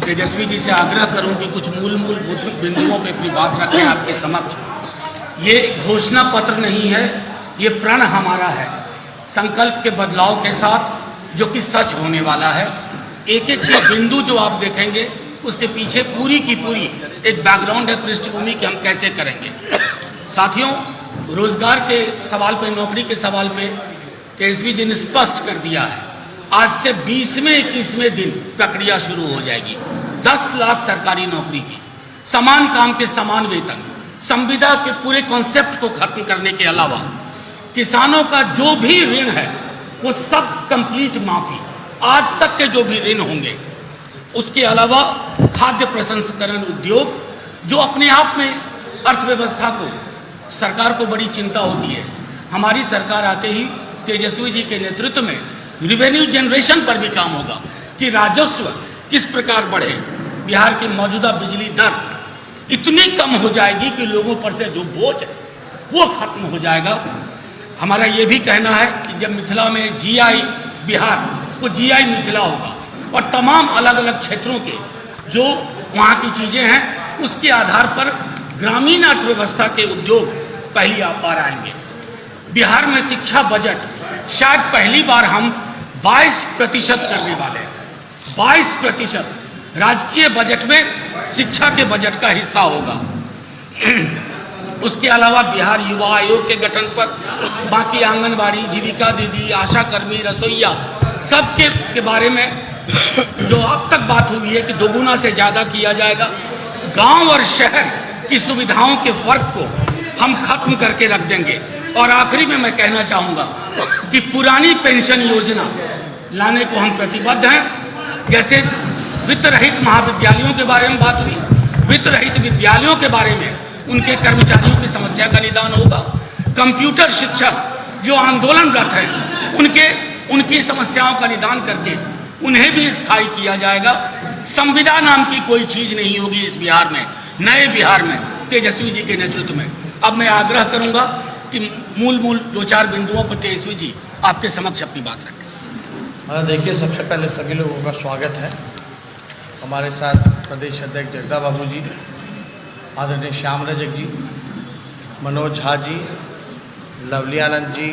तेजस्वी जी से आग्रह करूं कि कुछ मूल बिंदुओं पे अपनी बात रखें आपके समक्ष। ये घोषणा पत्र नहीं है, ये प्रण हमारा है, संकल्प के बदलाव के साथ, जो कि सच होने वाला है। एक एक जो बिंदु जो आप देखेंगे उसके पीछे पूरी की पूरी एक बैकग्राउंड है, पृष्ठभूमि कि हम कैसे करेंगे। साथियों, रोजगार के सवाल पे, नौकरी के सवाल पे तेजस्वी जी ने स्पष्ट कर दिया है, आज से 20वें 21वें दिन प्रक्रिया शुरू हो जाएगी। 10 लाख सरकारी नौकरी की, समान काम के समान वेतन, संविदा के पूरे कॉन्सेप्ट को खत्म करने के अलावा किसानों का जो भी ऋण है वो सब कंप्लीट माफी, आज तक के जो भी ऋण होंगे। उसके अलावा खाद्य प्रसंस्करण उद्योग, जो अपने आप में अर्थव्यवस्था को, सरकार को बड़ी चिंता होती है। हमारी सरकार आते ही तेजस्वी जी के नेतृत्व में रिवेन्यू जनरेशन पर भी काम होगा कि राजस्व किस प्रकार बढ़े। बिहार की मौजूदा बिजली दर इतनी कम हो जाएगी कि लोगों पर से जो बोझ है वो खत्म हो जाएगा। हमारा ये भी कहना है कि जब मिथिला में जीआई बिहार, वो जीआई मिथिला होगा और तमाम अलग अलग क्षेत्रों के जो वहाँ की चीज़ें हैं उसके आधार पर ग्रामीण अर्थव्यवस्था के उद्योग पहली बार आएंगे। बिहार में शिक्षा बजट शायद पहली बार हम 22% करने वाले हैं। 22% राजकीय बजट में शिक्षा के बजट का हिस्सा होगा। उसके अलावा बिहार युवा आयोग के गठन पर बाकी आंगनबाड़ी, जीविका दीदी, आशा कर्मी, रसोईया सब के बारे में जो अब तक बात हुई है कि दोगुना से ज़्यादा किया जाएगा। गांव और शहर की सुविधाओं के फर्क को हम खत्म करके रख देंगे। और आखिरी में मैं कहना चाहूँगा कि पुरानी पेंशन योजना लाने को हम प्रतिबद्ध हैं। जैसे वित्त रहित महाविद्यालयों के बारे में बात हुई, वित्त रहित विद्यालयों के बारे में उनके कर्मचारियों की समस्या का निदान होगा। कंप्यूटर शिक्षक जो आंदोलनरत हैं उनकी समस्याओं का निदान करके उन्हें भी स्थायी किया जाएगा। संविदा नाम की कोई चीज़ नहीं होगी इस बिहार में, नए बिहार में तेजस्वी जी के नेतृत्व में। अब मैं आग्रह करूंगा कि मूल 2-4 बिंदुओं पर तेजस्वी जी आपके समक्ष अपनी बात रखें। देखिए, सबसे पहले सभी लोगों का स्वागत है। हमारे साथ प्रदेश अध्यक्ष जगदा बाबू जी, आदरणीय श्याम रजक जी, मनोज झा जी, लवली आनंद जी,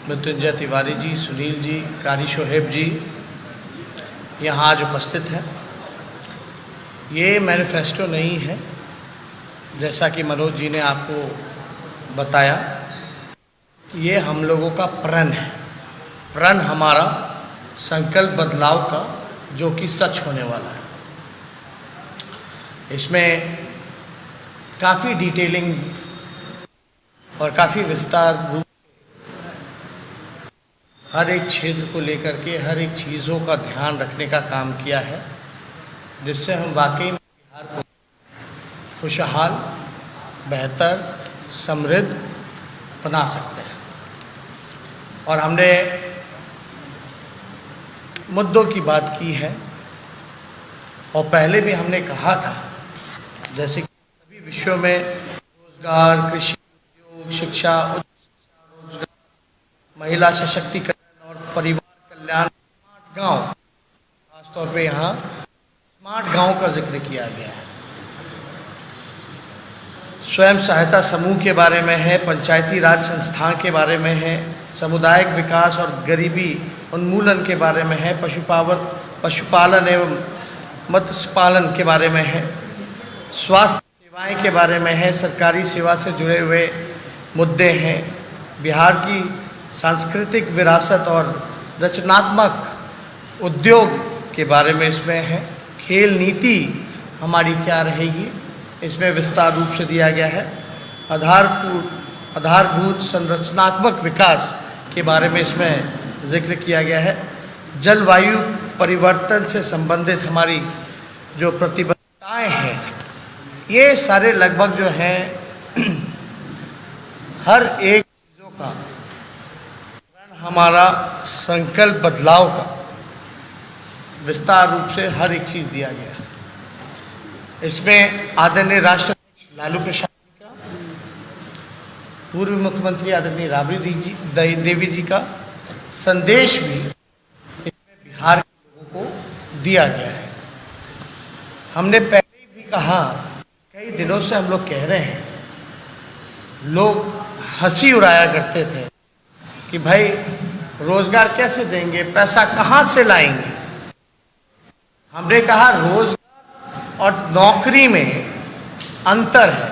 मृत्युंजय तिवारी जी, सुनील जी, कारी शोहेब जी यहाँ आज उपस्थित हैं। ये मैनिफेस्टो नहीं है, जैसा कि मनोज जी ने आपको बताया, ये हम लोगों का प्रण है। प्रण हमारा संकल्प बदलाव का, जो कि सच होने वाला है। इसमें काफ़ी डिटेलिंग और काफ़ी विस्तार रूप हर एक क्षेत्र को लेकर के हर एक चीज़ों का ध्यान रखने का काम किया है, जिससे हम वाकई में बिहार को खुशहाल, बेहतर, समृद्ध बना सकते हैं। और हमने मुद्दों की बात की है और पहले भी हमने कहा था, जैसे कि सभी विषयों में रोजगार, कृषि, उद्योग, शिक्षा, रोजगार, महिला सशक्तिकरण और परिवार कल्याण, स्मार्ट गांव, खासतौर पे यहाँ स्मार्ट गांव का जिक्र किया गया है। स्वयं सहायता समूह के बारे में है, पंचायती राज संस्थान के बारे में है, सामुदायिक विकास और गरीबी उन्मूलन के बारे में है, पशुपालन एवं मत्स्य पालन के बारे में है, स्वास्थ्य सेवाएं के बारे में है, सरकारी सेवा से जुड़े हुए मुद्दे हैं, बिहार की सांस्कृतिक विरासत और रचनात्मक उद्योग के बारे में इसमें है, खेल नीति हमारी क्या रहेगी इसमें विस्तार रूप से दिया गया है, आधारभूत संरचनात्मक विकास के बारे में इसमें जिक्र किया गया है, जलवायु परिवर्तन से संबंधित हमारी जो प्रतिबद्धताएं हैं, ये सारे लगभग जो हैं हर एक चीज़ों का हमारा संकल्प बदलाव का विस्तार रूप से हर एक चीज़ दिया गया है। इसमें आदरणीय राष्ट्राध्यक्ष लालू प्रसाद जी का, पूर्व मुख्यमंत्री आदरणीय राबड़ी देवी जी का संदेश भी इसमें बिहार के लोगों को दिया गया है। हमने पहले भी कहा, कई दिनों से हम लोग कह रहे हैं, लोग हंसी उड़ाया करते थे कि भाई रोजगार कैसे देंगे, पैसा कहाँ से लाएंगे। हमने कहा रोजगार और नौकरी में अंतर है।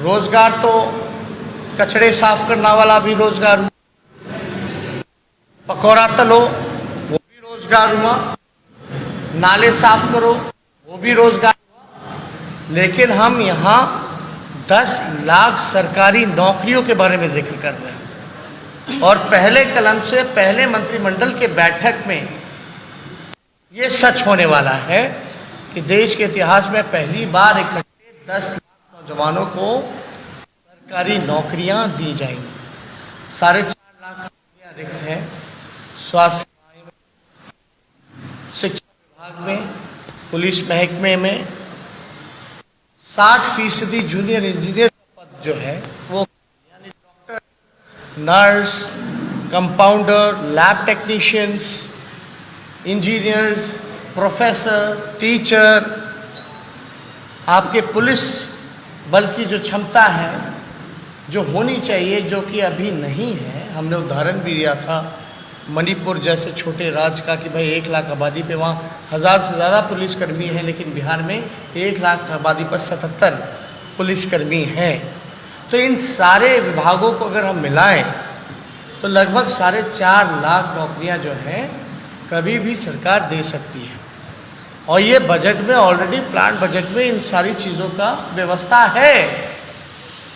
रोजगार तो कचड़े साफ करने वाला भी रोजगार हुआ, पकौड़ा तलो वो भी रोजगार हुआ, नाले साफ करो वो भी रोजगार हुआ। लेकिन हम यहाँ 10 लाख सरकारी नौकरियों के बारे में जिक्र कर रहे हैं और पहले कलम से पहले मंत्रिमंडल के बैठक में ये सच होने वाला है कि देश के इतिहास में पहली बार इकट्ठे 10 लाख नौजवानों को सरकारी नौकरियां दी जाएंगी। 4.5 लाख नौकरियां रिक्त हैं स्वास्थ्य सेवाएं में, शिक्षा विभाग में, पुलिस महकमे में। 60% जूनियर इंजीनियर का पद जो है वो यानी doctor, nurse, compounder, lab technicians, engineers, professor, teacher, आपके पुलिस बल की जो क्षमता है, जो होनी चाहिए, जो कि अभी नहीं है। हमने उदाहरण भी दिया था मणिपुर जैसे छोटे राज्य का कि भाई 1 लाख आबादी पे वहाँ 1000 से ज़्यादा पुलिसकर्मी हैं, लेकिन बिहार में 1 लाख आबादी पर 77 पुलिसकर्मी हैं। तो इन सारे विभागों को अगर हम मिलाएं तो लगभग 4.5 लाख नौकरियां जो हैं कभी भी सरकार दे सकती है। और ये बजट में ऑलरेडी प्लान बजट में इन सारी चीज़ों का व्यवस्था है।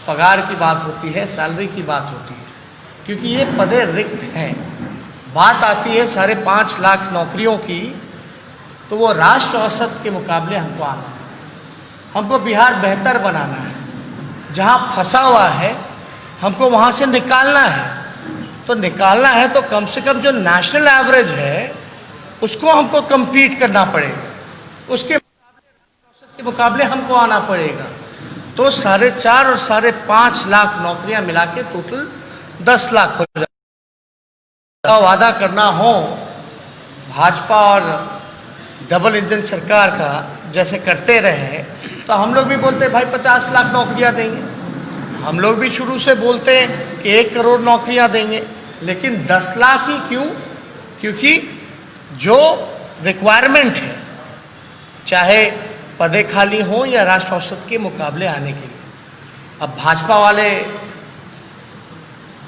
पगार की बात होती है, सैलरी की बात होती है, क्योंकि ये पदे रिक्त हैं। बात आती है 5.5 लाख नौकरियों की, तो वो राष्ट्र औसत के मुकाबले हमको आना है। हमको बिहार बेहतर बनाना है। जहाँ फंसा हुआ है हमको वहाँ से निकालना है। तो निकालना है तो कम से कम जो नेशनल एवरेज है उसको हमको compete करना पड़ेगा, उसके औसत के मुकाबले हमको आना पड़ेगा। तो 4.5 और 5.5 लाख नौकरियां मिला के टोटल 10 लाख हो जाएगा। वादा करना हो भाजपा और डबल इंजन सरकार का जैसे करते रहे, तो हम लोग भी बोलते भाई 50 लाख नौकरियां देंगे। हम लोग भी शुरू से बोलते हैं कि 1 करोड़ नौकरियां देंगे, लेकिन 10 लाख ही क्यों? क्योंकि जो रिक्वायरमेंट है, चाहे पदे खाली हों या राष्ट्र औसत के मुकाबले आने के लिए। अब भाजपा वाले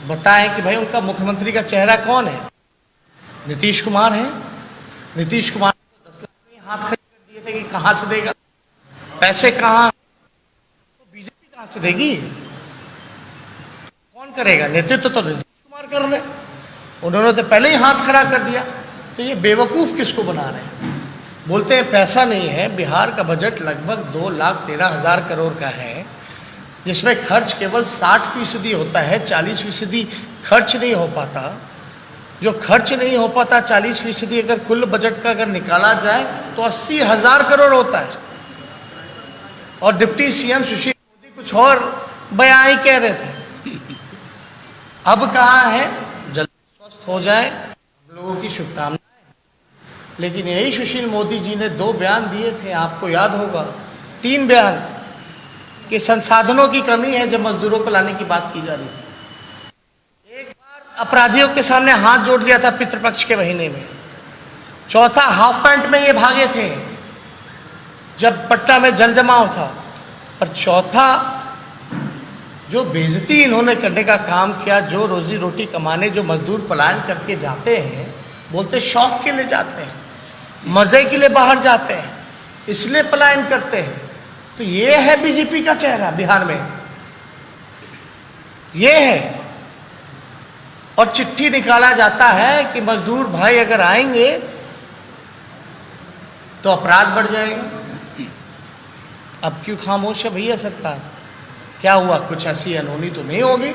बताएं कि भाई उनका मुख्यमंत्री का चेहरा कौन है? नीतीश कुमार है। नीतीश कुमार को 10 लाख में हाथ खड़े कर दिए थे कि कहाँ से देगा, पैसे कहाँ, तो बीजेपी कहाँ से देगी? कौन करेगा? नेतृत्व तो नीतीश कुमार कर रहे हैं, उन्होंने तो पहले ही हाथ खड़ा कर दिया। तो ये बेवकूफ़ किसको बना रहे हैं? बोलते हैं पैसा नहीं है। बिहार का बजट लगभग 2,13,000 करोड़ का है, जिसमें खर्च केवल 60% होता है, 40% खर्च नहीं हो पाता। जो खर्च नहीं हो पाता 40% अगर कुल बजट का अगर निकाला जाए तो 80,000 करोड़ होता है। और डिप्टी सीएम सुशील मोदी कुछ और बयान ही कह रहे थे। अब कहाँ है? जल्दी स्वस्थ हो जाए, हम लोगों की शुभकामनाएं। लेकिन यही सुशील मोदी जी ने 2 बयान दिए थे, आपको याद होगा, 3 बयान, कि संसाधनों की कमी है जब मजदूरों को लाने की बात की जा रही थी। एक बार अपराधियों के सामने हाथ जोड़ लिया था पितृपक्ष के महीने में। चौथा हाफ पैंट में ये भागे थे जब पटना में जल जमाव था। और चौथा जो बेइज्जती इन्होंने करने का काम किया, जो रोजी रोटी कमाने जो मजदूर पलायन करके जाते हैं, बोलते शौक के लिए जाते हैं, मज़े के लिए बाहर जाते हैं, इसलिए पलायन करते हैं। तो ये है बीजेपी का चेहरा बिहार में, ये है। और चिट्ठी निकाला जाता है कि मजदूर भाई अगर आएंगे तो अपराध बढ़ जाएगा। अब क्यों खामोश है भैया सरकार? क्या हुआ? कुछ ऐसी अनहोनी तो नहीं होगी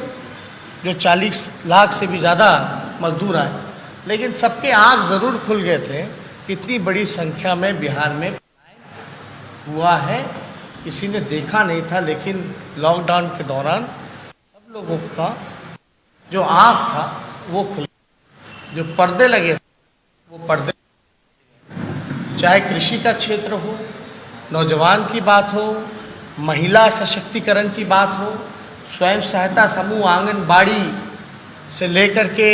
जो 40 लाख से भी ज़्यादा मजदूर आए? लेकिन सबके आँख ज़रूर खुल गए थे कि इतनी बड़ी संख्या में बिहार में हुआ है, किसी ने देखा नहीं था। लेकिन लॉकडाउन के दौरान सब लोगों का जो आँख था वो खुल, जो पर्दे लगे थे वो पर्दे, चाहे कृषि का क्षेत्र हो, नौजवान की बात हो, महिला सशक्तिकरण की बात हो, स्वयं सहायता समूह, आंगनबाड़ी से लेकर के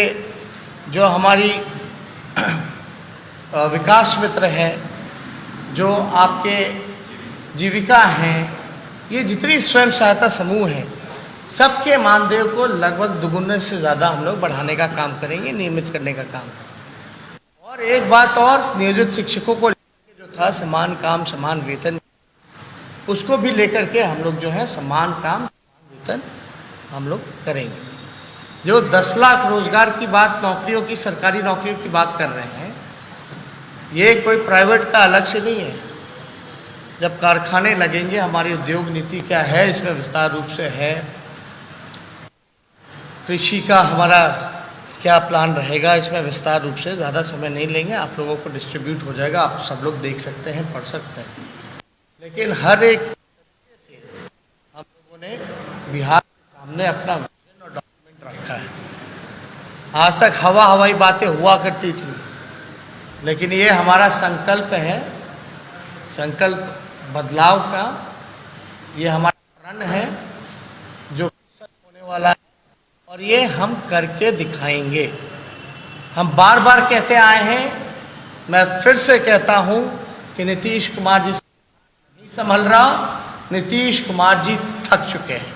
जो हमारी विकास मित्र है, जो आपके जीविका हैं, ये जितनी स्वयं सहायता समूह हैं, सबके मानदेय को लगभग दुगुने से ज़्यादा हम लोग बढ़ाने का काम करेंगे, नियमित करने का काम करेंगे। और एक बात और, नियोजित शिक्षकों को लेकर जो था समान काम समान वेतन, उसको भी लेकर के हम लोग जो है समान काम समान वेतन हम लोग करेंगे। जो 10 लाख रोजगार की बात, नौकरियों की, सरकारी नौकरियों की बात कर रहे हैं, ये कोई प्राइवेट का अलग से नहीं है। जब कारखाने लगेंगे, हमारी उद्योग नीति क्या है इसमें विस्तार रूप से है, कृषि का हमारा क्या प्लान रहेगा इसमें विस्तार रूप से, ज़्यादा समय नहीं लेंगे, आप लोगों को डिस्ट्रीब्यूट हो जाएगा, आप सब लोग देख सकते हैं, पढ़ सकते हैं। लेकिन हर एक तरीके से हम लोगों ने बिहार के सामने अपना विजन और डॉक्यूमेंट रखा है। आज तक हवाई बातें हुआ करती थी, लेकिन ये हमारा संकल्प है, संकल्प बदलाव का, ये हमारा प्रण है जो सच होने वाला है, और ये हम करके दिखाएंगे। हम बार बार कहते आए हैं, मैं फिर से कहता हूं कि नीतीश कुमार जी नहीं संभल रहा, नीतीश कुमार जी थक चुके हैं।